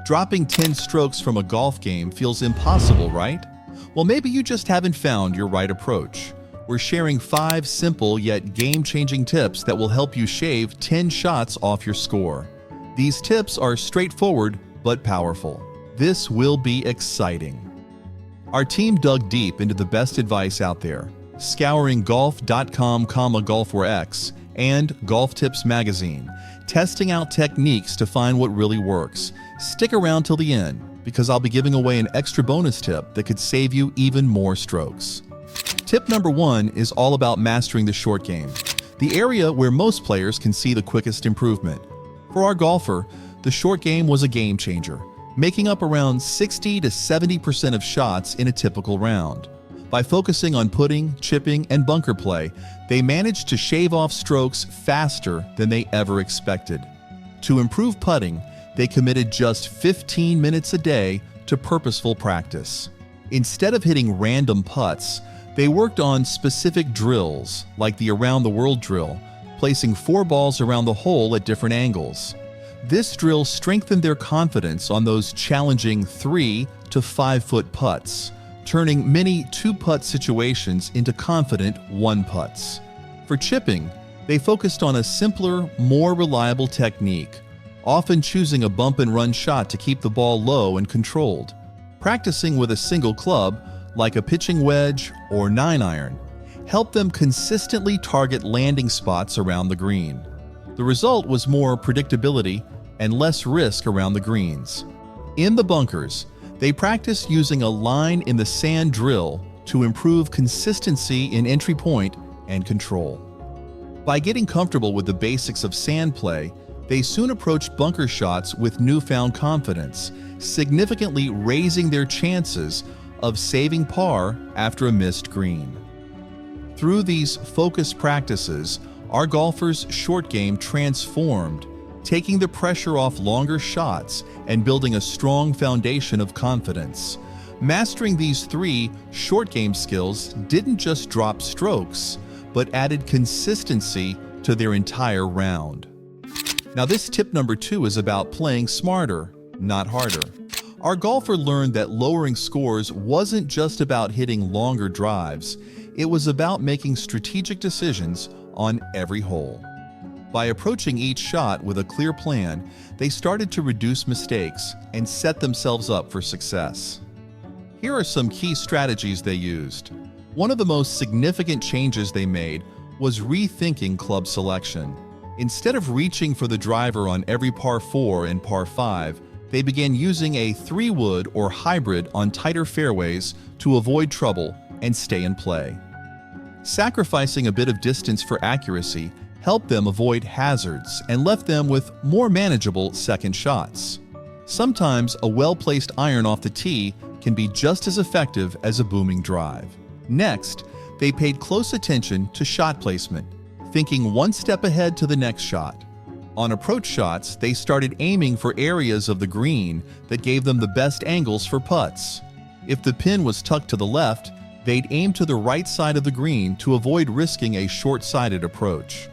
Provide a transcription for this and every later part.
Dropping 10 strokes from a golf game feels impossible, right? Well, maybe you just haven't found your right approach. We're sharing 5 simple yet game-changing tips that will help you shave 10 shots off your score. These tips are straightforward but powerful. This will be exciting. Our team dug deep into the best advice out there, scouring golf.com, GolfWareX, and Golf Tips Magazine, testing out techniques to find what really works. Stick around till the end, because I'll be giving away an extra bonus tip that could save you even more strokes. Tip number 1 is all about mastering the short game, the area where most players can see the quickest improvement. For our golfer, the short game was a game changer, making up around 60 to 70% of shots in a typical round. By focusing on putting, chipping, and bunker play, they managed to shave off strokes faster than they ever expected. To improve putting, they committed just 15 minutes a day to purposeful practice. Instead of hitting random putts, they worked on specific drills, like the Around the World drill, placing 4 balls around the hole at different angles. This drill strengthened their confidence on those challenging 3 to 5 foot putts, turning many 2-putt situations into confident 1-putts. For chipping, they focused on a simpler, more reliable technique, often choosing a bump-and-run shot to keep the ball low and controlled. Practicing with a single club, like a pitching wedge or 9-iron, helped them consistently target landing spots around the green. The result was more predictability and less risk around the greens. In the bunkers, they practiced using a line in the sand drill to improve consistency in entry point and control. By getting comfortable with the basics of sand play, they soon approached bunker shots with newfound confidence, significantly raising their chances of saving par after a missed green. Through these focused practices, our golfers' short game transformed, taking the pressure off longer shots and building a strong foundation of confidence. Mastering these 3 short game skills didn't just drop strokes, but added consistency to their entire round. Now, this tip number 2 is about playing smarter, not harder. Our golfer learned that lowering scores wasn't just about hitting longer drives, it was about making strategic decisions on every hole. By approaching each shot with a clear plan, they started to reduce mistakes and set themselves up for success. Here are some key strategies they used. One of the most significant changes they made was rethinking club selection. Instead of reaching for the driver on every par 4 and par 5, they began using a 3-wood or hybrid on tighter fairways to avoid trouble and stay in play. Sacrificing a bit of distance for accuracy helped them avoid hazards and left them with more manageable second shots. Sometimes a well-placed iron off the tee can be just as effective as a booming drive. Next, they paid close attention to shot placement, thinking one step ahead to the next shot. On approach shots, they started aiming for areas of the green that gave them the best angles for putts. If the pin was tucked to the left, they'd aim to the right side of the green to avoid risking a short-sighted approach.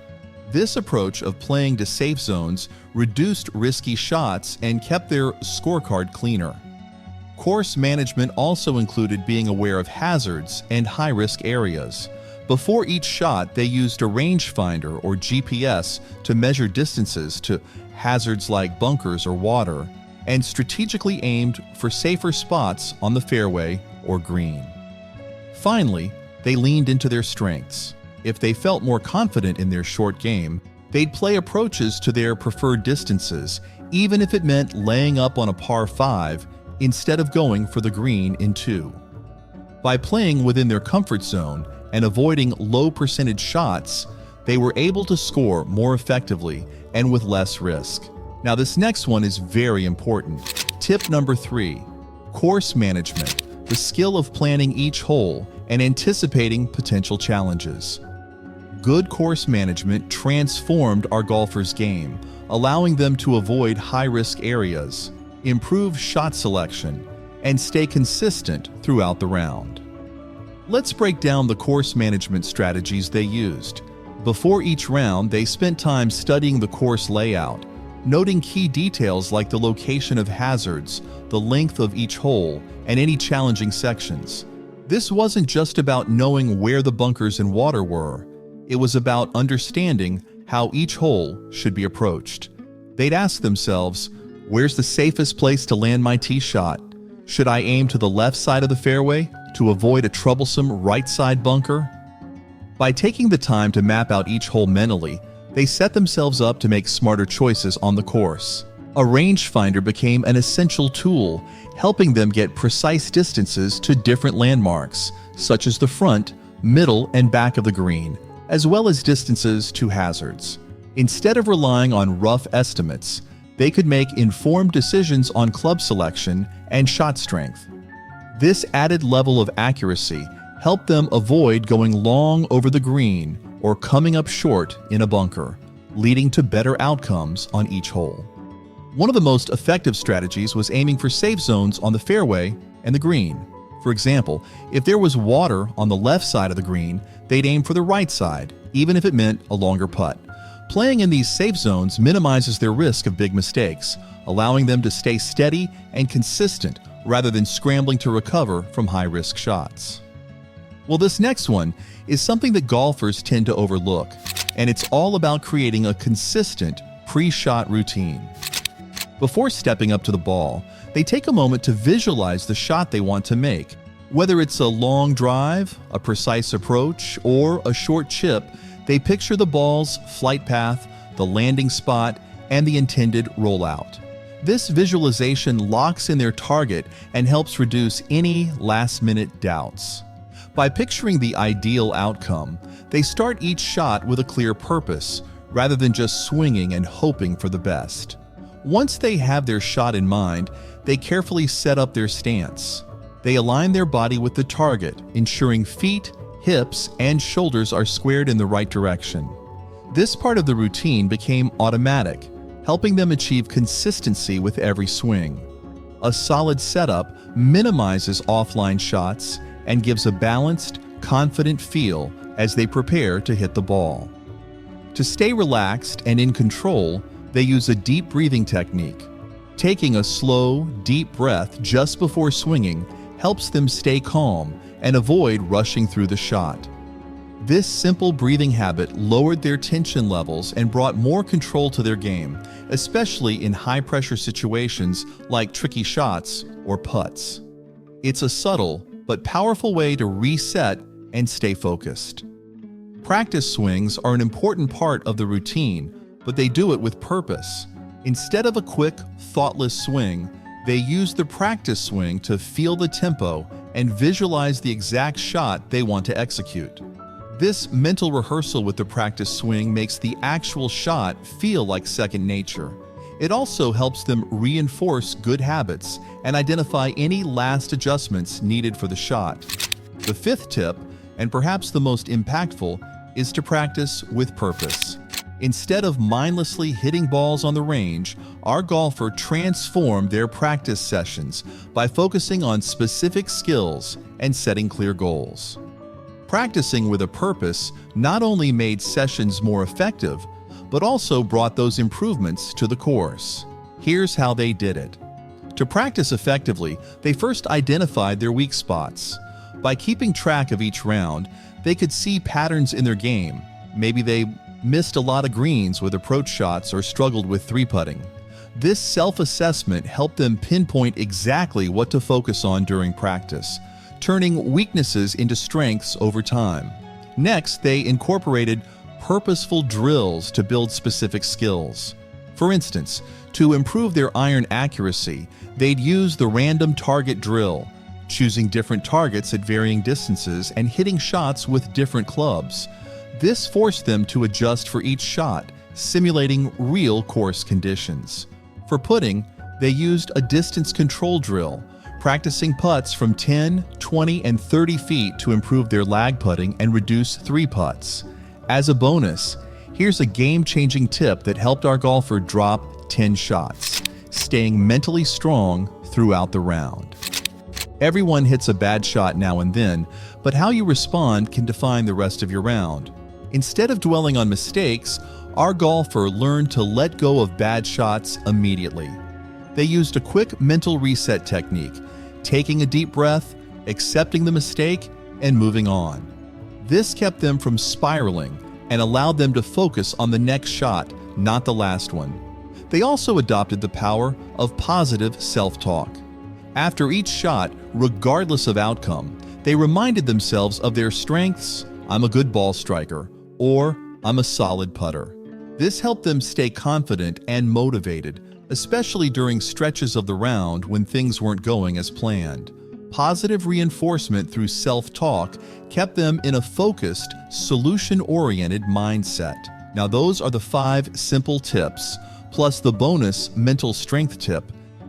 This approach of playing to safe zones reduced risky shots and kept their scorecard cleaner. Course management also included being aware of hazards and high-risk areas. Before each shot, they used a rangefinder or GPS to measure distances to hazards like bunkers or water, and strategically aimed for safer spots on the fairway or green. Finally, they leaned into their strengths. If they felt more confident in their short game, they'd play approaches to their preferred distances, even if it meant laying up on a par 5 instead of going for the green in 2. By playing within their comfort zone and avoiding low percentage shots, they were able to score more effectively and with less risk. Now, this next one is very important. Tip number 3, course management, the skill of planning each hole and anticipating potential challenges. Good course management transformed our golfers' game, allowing them to avoid high-risk areas, improve shot selection, and stay consistent throughout the round. Let's break down the course management strategies they used. Before each round, they spent time studying the course layout, noting key details like the location of hazards, the length of each hole, and any challenging sections. This wasn't just about knowing where the bunkers and water were. It was about understanding how each hole should be approached. They'd ask themselves, where's the safest place to land my tee shot? Should I aim to the left side of the fairway to avoid a troublesome right side bunker? By taking the time to map out each hole mentally, they set themselves up to make smarter choices on the course. A rangefinder became an essential tool, helping them get precise distances to different landmarks, such as the front, middle, and back of the green, as well as distances to hazards. Instead of relying on rough estimates, they could make informed decisions on club selection and shot strength. This added level of accuracy helped them avoid going long over the green or coming up short in a bunker, leading to better outcomes on each hole. One of the most effective strategies was aiming for safe zones on the fairway and the green. For example, if there was water on the left side of the green, they'd aim for the right side, even if it meant a longer putt. Playing in these safe zones minimizes their risk of big mistakes, allowing them to stay steady and consistent rather than scrambling to recover from high-risk shots. Well, this next one is something that golfers tend to overlook, and it's all about creating a consistent pre-shot routine. Before stepping up to the ball, they take a moment to visualize the shot they want to make. Whether it's a long drive, a precise approach, or a short chip, they picture the ball's flight path, the landing spot, and the intended rollout. This visualization locks in their target and helps reduce any last-minute doubts. By picturing the ideal outcome, they start each shot with a clear purpose, rather than just swinging and hoping for the best. Once they have their shot in mind, they carefully set up their stance. They align their body with the target, ensuring feet, hips, and shoulders are squared in the right direction. This part of the routine became automatic, helping them achieve consistency with every swing. A solid setup minimizes offline shots and gives a balanced, confident feel as they prepare to hit the ball. To stay relaxed and in control, they use a deep breathing technique. Taking a slow, deep breath just before swinging helps them stay calm and avoid rushing through the shot. This simple breathing habit lowered their tension levels and brought more control to their game, especially in high-pressure situations like tricky shots or putts. It's a subtle but powerful way to reset and stay focused. Practice swings are an important part of the routine, but they do it with purpose. Instead of a quick, thoughtless swing, they use the practice swing to feel the tempo and visualize the exact shot they want to execute. This mental rehearsal with the practice swing makes the actual shot feel like second nature. It also helps them reinforce good habits and identify any last adjustments needed for the shot. The fifth tip, and perhaps the most impactful, is to practice with purpose. Instead of mindlessly hitting balls on the range, our golfer transformed their practice sessions by focusing on specific skills and setting clear goals. Practicing with a purpose not only made sessions more effective, but also brought those improvements to the course. Here's how they did it. To practice effectively, they first identified their weak spots. By keeping track of each round, they could see patterns in their game. Maybe they missed a lot of greens with approach shots or struggled with three-putting. This self-assessment helped them pinpoint exactly what to focus on during practice, turning weaknesses into strengths over time. Next, they incorporated purposeful drills to build specific skills. For instance, to improve their iron accuracy, they'd use the random target drill, choosing different targets at varying distances and hitting shots with different clubs. This forced them to adjust for each shot, simulating real course conditions. For putting, they used a distance control drill, practicing putts from 10, 20, and 30 feet to improve their lag putting and reduce three putts. As a bonus, here's a game-changing tip that helped our golfer drop 10 shots, staying mentally strong throughout the round. Everyone hits a bad shot now and then, but how you respond can define the rest of your round. Instead of dwelling on mistakes, Our golfer learned to let go of bad shots immediately. They used a quick mental reset technique, taking a deep breath, accepting the mistake, and moving on. This kept them from spiraling and allowed them to focus on the next shot, not the last one. They also adopted the power of positive self-talk. After each shot, regardless of outcome, they reminded themselves of their strengths. I'm a good ball striker, or I'm a solid putter. This helped them stay confident and motivated, especially during stretches of the round when things weren't going as planned. Positive reinforcement through self-talk kept them in a focused, solution-oriented mindset. Now those are the 5 simple tips, plus the bonus mental strength tip,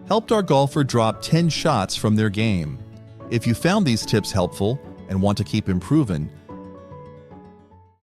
helped our golfer drop 10 shots from their game. If you found these tips helpful and want to keep improving,